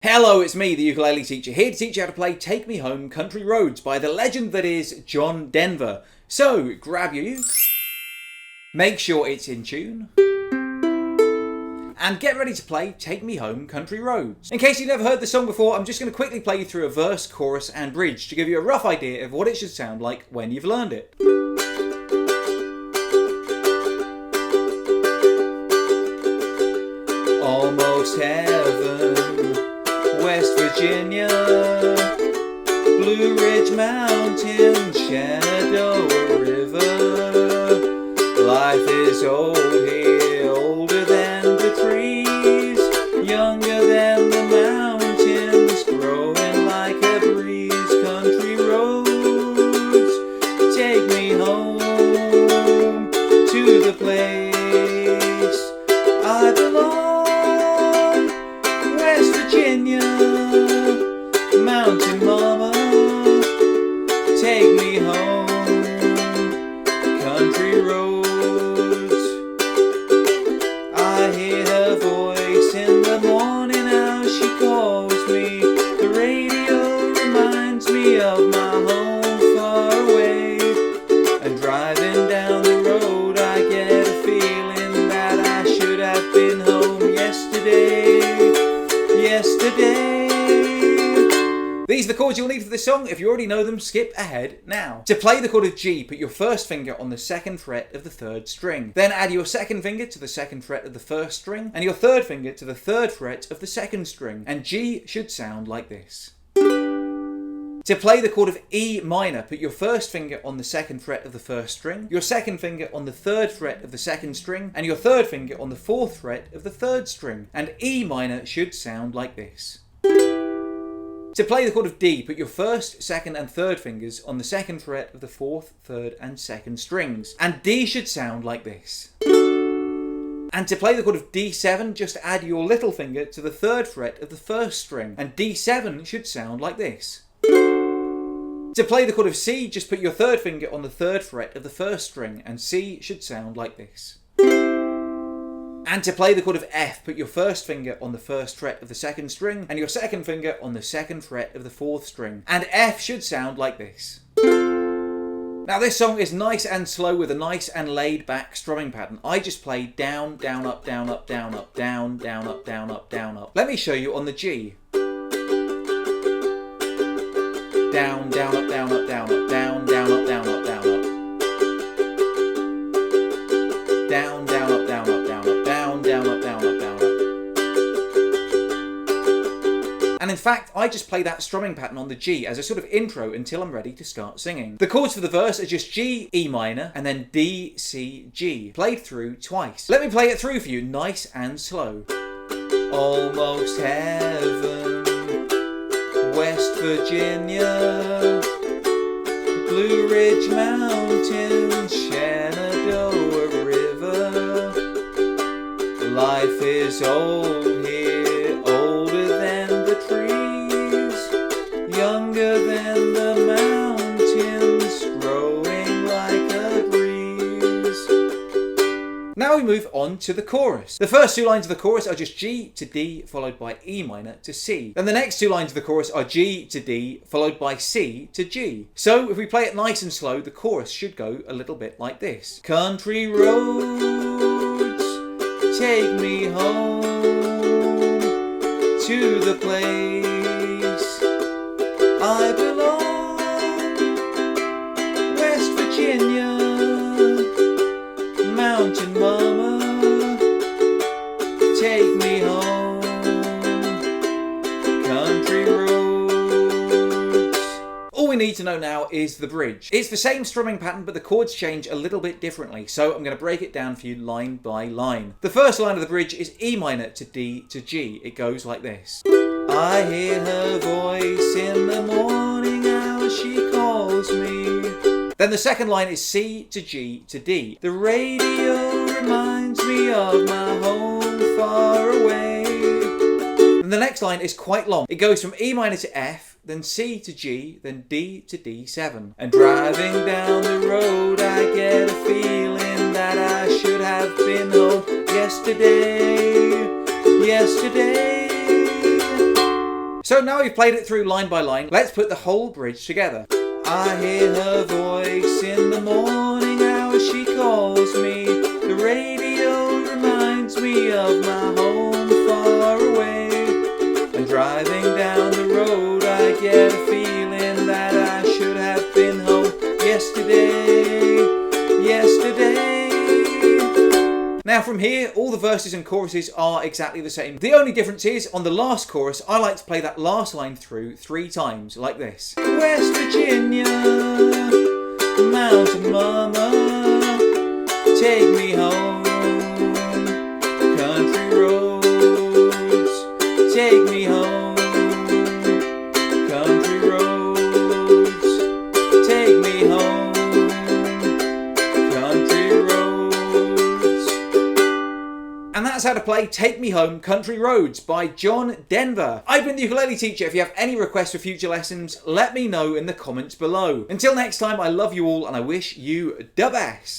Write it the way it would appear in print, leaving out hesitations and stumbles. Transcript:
Hello, it's me, the ukulele teacher, here to teach you how to play Take Me Home Country Roads by the legend that is John Denver. So, grab your uke, make sure it's in tune, and get ready to play Take Me Home Country Roads. In case you've never heard the song before, I'm just going to quickly play you through a verse, chorus and bridge to give you a rough idea of what it should sound like when you've learned it. Almost heaven, West Virginia, Blue Ridge Mountain, Shenandoah River. Life is old here, older than the trees, younger than the mountains, growing like a breeze. Country roads, take me home to the place I belong. West Virginia, mountain mama, take me home, country roads. I hear her voice in the morning, how she calls me. The radio reminds me of my home far away. And driving down the road, I get a feeling that I should have been home yesterday. These are the chords you'll need for this song. If you already know them, skip ahead now. To play the chord of G, put your first finger on the second fret of the third string. Then add your second finger to the second fret of the first string, and your third finger to the third fret of the second string. And G should sound like this. To play the chord of E minor, put your first finger on the second fret of the first string, your second finger on the third fret of the second string, and your third finger on the fourth fret of the third string. And E minor should sound like this. To play the chord of D, put your first, second and third fingers on the second fret of the fourth, third and second strings. And D should sound like this. And to play the chord of D7, just add your little finger to the third fret of the first string. And D7 should sound like this. To play the chord of C, just put your third finger on the third fret of the first string, and C should sound like this. And to play the chord of F, put your first finger on the first fret of the second string, and your second finger on the second fret of the fourth string, and F should sound like this. Now this song is nice and slow with a nice and laid back strumming pattern. I just play down, down, up, down, up, down, up, down, down, up, down, up, down, up. Let me show you on the G. Down, down, up, down, up, down, up, down, down, up, down, up, down, up. Down, down, up, down, up, down, up, down, down, up, down, up, down, up. And in fact, I just play that strumming pattern on the G as a sort of intro until I'm ready to start singing. The chords for the verse are just G, E minor, and then D, C, G, played through twice. Let me play it through for you, nice and slow. Almost heaven, West Virginia, Blue Ridge Mountain, Shenandoah River. Life is old here, older than the trees, younger than the mountains, growing like a breeze. Now we move on to the chorus. The first two lines of the chorus are just G to D followed by E minor to C. Then the next two lines of the chorus are G to D followed by C to G. So if we play it nice and slow, the chorus should go a little bit like this. Country roads, take me home to the place I belong. West Virginia, mountain mama, take me home, country roads. All we need to know now is the bridge. It's the same strumming pattern, but the chords change a little bit differently, so I'm going to break it down for you line by line. The first line of the bridge is E minor to D to G. It goes like this. I hear her voice in the morning, how she calls me. Then the second line is C to G to D. The radio reminds me of my home far away. And the next line is quite long. It goes from E minor to F, then C to G, then D to D7. And driving down the road, I get a feeling that I should have been home yesterday. So now we've played it through line by line, let's put the whole bridge together. I hear her voice in the morning hours, she calls me. The radio reminds me of my home far away. And driving down the road I get a feeling that I should have been home yesterday. Now from here, all the verses and choruses are exactly the same. The only difference is, on the last chorus, I like to play that last line through 3 times, like this. West Virginia, Mountain Mama, take me home. Country roads, take me home. Country roads, take me home. And that's how to play Take Me Home Country Roads by John Denver. I've been the ukulele teacher. If you have any requests for future lessons, let me know in the comments below. Until next time, I love you all and I wish you the best.